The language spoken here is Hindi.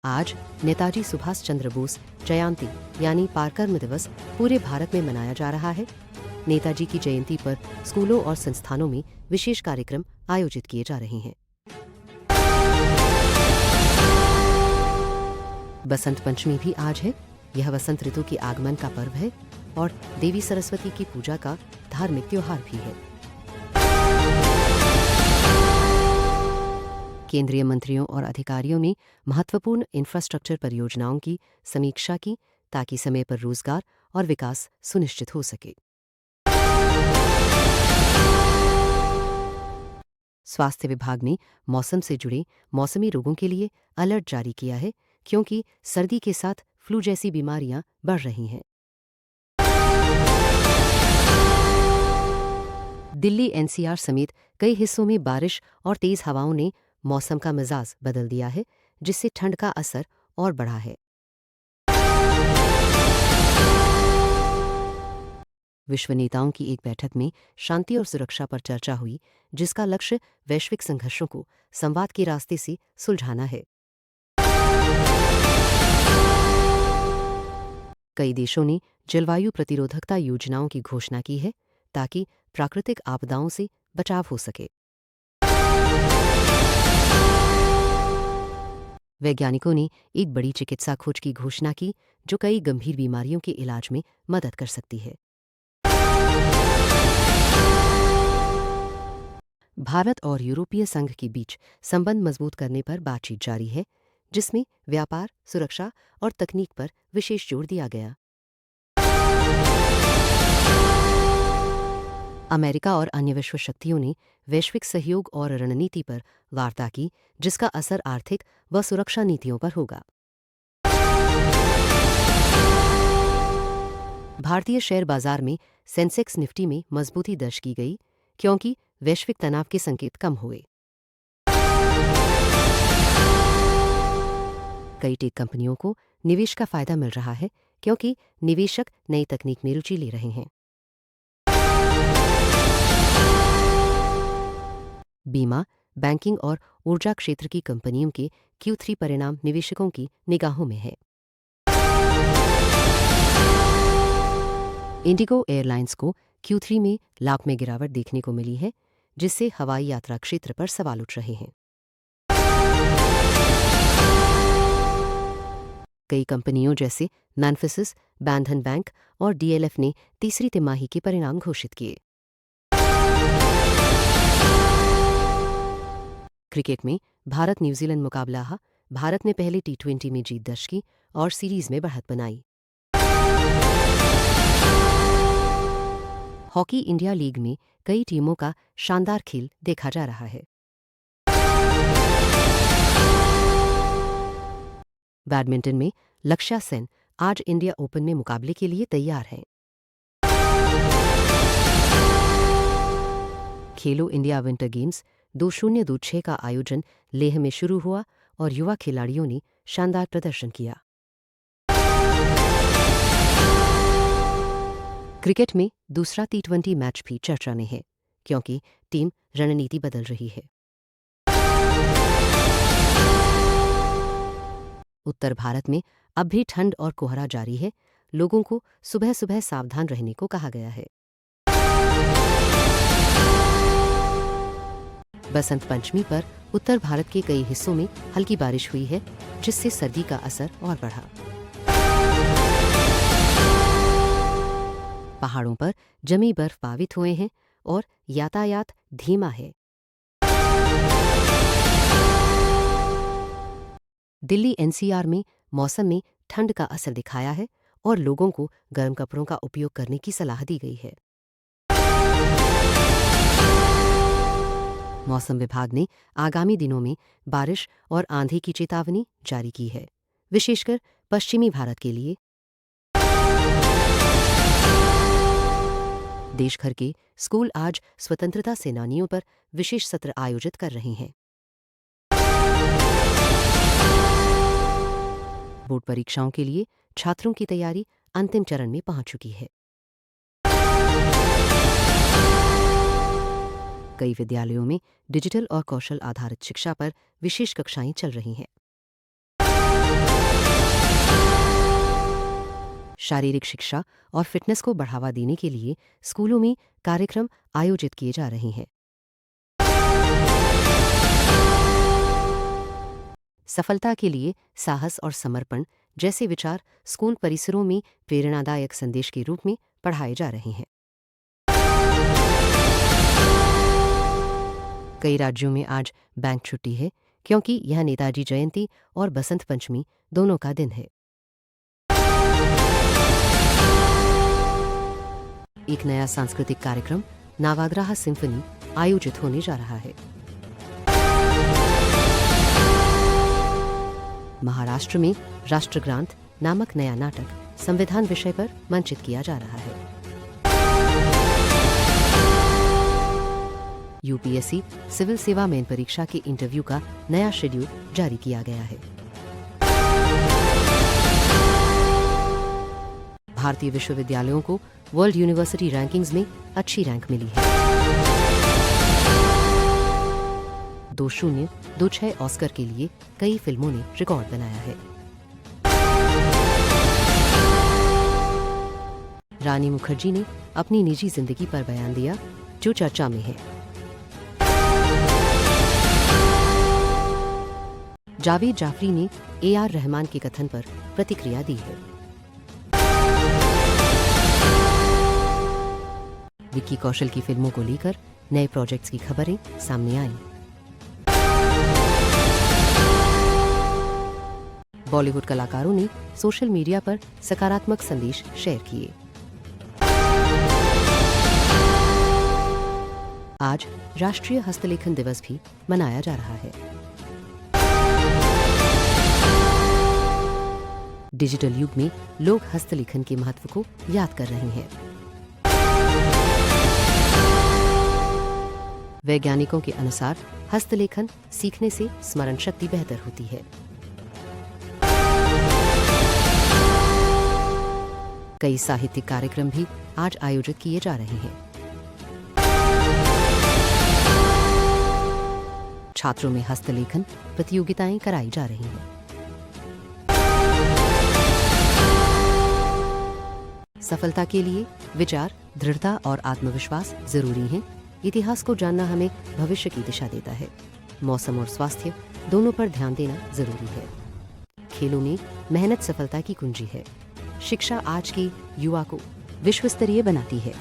आज नेताजी सुभाष चंद्र बोस जयंती यानी पराक्रम दिवस पूरे भारत में मनाया जा रहा है। नेताजी की जयंती पर स्कूलों और संस्थानों में विशेष कार्यक्रम आयोजित किए जा रहे हैं। बसंत पंचमी भी आज है। यह वसंत ऋतु के आगमन का पर्व है और देवी सरस्वती की पूजा का धार्मिक त्योहार भी है। केंद्रीय मंत्रियों और अधिकारियों ने महत्वपूर्ण इंफ्रास्ट्रक्चर परियोजनाओं की समीक्षा की ताकि समय पर रोजगार और विकास सुनिश्चित हो सके। स्वास्थ्य विभाग ने मौसम से जुड़े मौसमी रोगों के लिए अलर्ट जारी किया है क्योंकि सर्दी के साथ फ्लू जैसी बीमारियां बढ़ रही हैं। दिल्ली एनसीआर समेत कई हिस्सों में बारिश और तेज हवाओं ने मौसम का मिजाज बदल दिया है, जिससे ठंड का असर और बढ़ा है। विश्व नेताओं की एक बैठक में शांति और सुरक्षा पर चर्चा हुई, जिसका लक्ष्य वैश्विक संघर्षों को संवाद के रास्ते से सुलझाना है। कई देशों ने जलवायु प्रतिरोधकता योजनाओं की घोषणा की है ताकि प्राकृतिक आपदाओं से बचाव हो सके। वैज्ञानिकों ने एक बड़ी चिकित्सा खोज की घोषणा की जो कई गंभीर बीमारियों के इलाज में मदद कर सकती है। भारत और यूरोपीय संघ के बीच संबंध मजबूत करने पर बातचीत जारी है, जिसमें व्यापार, सुरक्षा और तकनीक पर विशेष जोर दिया गया। अमेरिका और अन्य विश्व शक्तियों ने वैश्विक सहयोग और रणनीति पर वार्ता की, जिसका असर आर्थिक व सुरक्षा नीतियों पर होगा। भारतीय शेयर बाजार में सेंसेक्स निफ्टी में मजबूती दर्ज की गई क्योंकि वैश्विक तनाव के संकेत कम हुए। कई टेक कंपनियों को निवेश का फायदा मिल रहा है क्योंकि निवेशक नई तकनीक में रुचि ले रहे हैं। बीमा, बैंकिंग और ऊर्जा क्षेत्र की कंपनियों के Q3 परिणाम निवेशकों की निगाहों में है। इंडिगो एयरलाइंस को Q3 में लाभ में गिरावट देखने को मिली है, जिससे हवाई यात्रा क्षेत्र पर सवाल उठ रहे हैं। कई कंपनियों जैसे मैन्फिसिस, बैंधन बैंक और DLF ने तीसरी तिमाही के परिणाम घोषित किए। क्रिकेट में भारत न्यूजीलैंड मुकाबला। भारत ने पहले T20 में जीत दर्ज की और सीरीज में बढ़त बनाई। हॉकी इंडिया लीग में कई टीमों का शानदार खेल देखा जा रहा है। बैडमिंटन में लक्ष्या सेन आज इंडिया ओपन में मुकाबले के लिए तैयार हैं। खेलो इंडिया विंटर गेम्स 2026 का आयोजन लेह में शुरू हुआ और युवा खिलाड़ियों ने शानदार प्रदर्शन किया। क्रिकेट में दूसरा T20 मैच भी चर्चा में है क्योंकि टीम रणनीति बदल रही है। उत्तर भारत में अब भी ठंड और कोहरा जारी है। लोगों को सुबह सुबह सावधान रहने को कहा गया है। बसंत पंचमी पर उत्तर भारत के कई हिस्सों में हल्की बारिश हुई है, जिससे सर्दी का असर और बढ़ा। पहाड़ों पर जमी बर्फ पावित हुए हैं और यातायात धीमा है। दिल्ली NCR में मौसम में ठंड का असर दिखाया है और लोगों को गर्म कपड़ों का उपयोग करने की सलाह दी गई है। मौसम विभाग ने आगामी दिनों में बारिश और आंधी की चेतावनी जारी की है, विशेषकर पश्चिमी भारत के लिए। देश भर के स्कूल आज स्वतंत्रता सेनानियों पर विशेष सत्र आयोजित कर रहे हैं। बोर्ड परीक्षाओं के लिए छात्रों की तैयारी अंतिम चरण में पहुंच चुकी है। कई विद्यालयों में डिजिटल और कौशल आधारित शिक्षा पर विशेष कक्षाएं चल रही हैं। शारीरिक शिक्षा और फिटनेस को बढ़ावा देने के लिए स्कूलों में कार्यक्रम आयोजित किए जा रहे हैं। सफलता के लिए साहस और समर्पण जैसे विचार स्कूल परिसरों में प्रेरणादायक संदेश के रूप में पढ़ाए जा रहे हैं। कई राज्यों में आज बैंक छुट्टी है क्योंकि यह नेताजी जयंती और बसंत पंचमी दोनों का दिन है। एक नया सांस्कृतिक कार्यक्रम नावाग्राह सिम्फनी आयोजित होने जा रहा है। महाराष्ट्र में राष्ट्रगान नामक नया नाटक संविधान विषय पर मंचित किया जा रहा है। यूपीएससी सिविल सेवा मेन परीक्षा के इंटरव्यू का नया शेड्यूल जारी किया गया है। भारतीय विश्वविद्यालयों को वर्ल्ड यूनिवर्सिटी रैंकिंग्स में अच्छी रैंक मिली है। 2-0, 2-6 ऑस्कर के लिए कई फिल्मों ने रिकॉर्ड बनाया है। रानी मुखर्जी ने अपनी निजी जिंदगी पर बयान दिया जो चर्चा में है। जावेद जाफरी ने AR रहमान के कथन पर प्रतिक्रिया दी है। विक्की कौशल की फिल्मों को लेकर नए प्रोजेक्ट्स की खबरें सामने आई। बॉलीवुड कलाकारों ने सोशल मीडिया पर सकारात्मक संदेश शेयर किए। आज राष्ट्रीय हस्तलेखन दिवस भी मनाया जा रहा है। डिजिटल युग में लोग हस्तलेखन के महत्व को याद कर रहे हैं। वैज्ञानिकों के अनुसार हस्तलेखन सीखने से स्मरण शक्ति बेहतर होती है। कई साहित्यिक कार्यक्रम भी आज आयोजित किए जा रहे हैं। छात्रों में हस्तलेखन प्रतियोगिताएं कराई जा रही हैं। सफलता के लिए विचार, दृढ़ता और आत्मविश्वास जरूरी हैं। इतिहास को जानना हमें भविष्य की दिशा देता है। मौसम और स्वास्थ्य दोनों पर ध्यान देना जरूरी है। खेलों में मेहनत सफलता की कुंजी है। शिक्षा आज के युवा को विश्व स्तरीय बनाती है।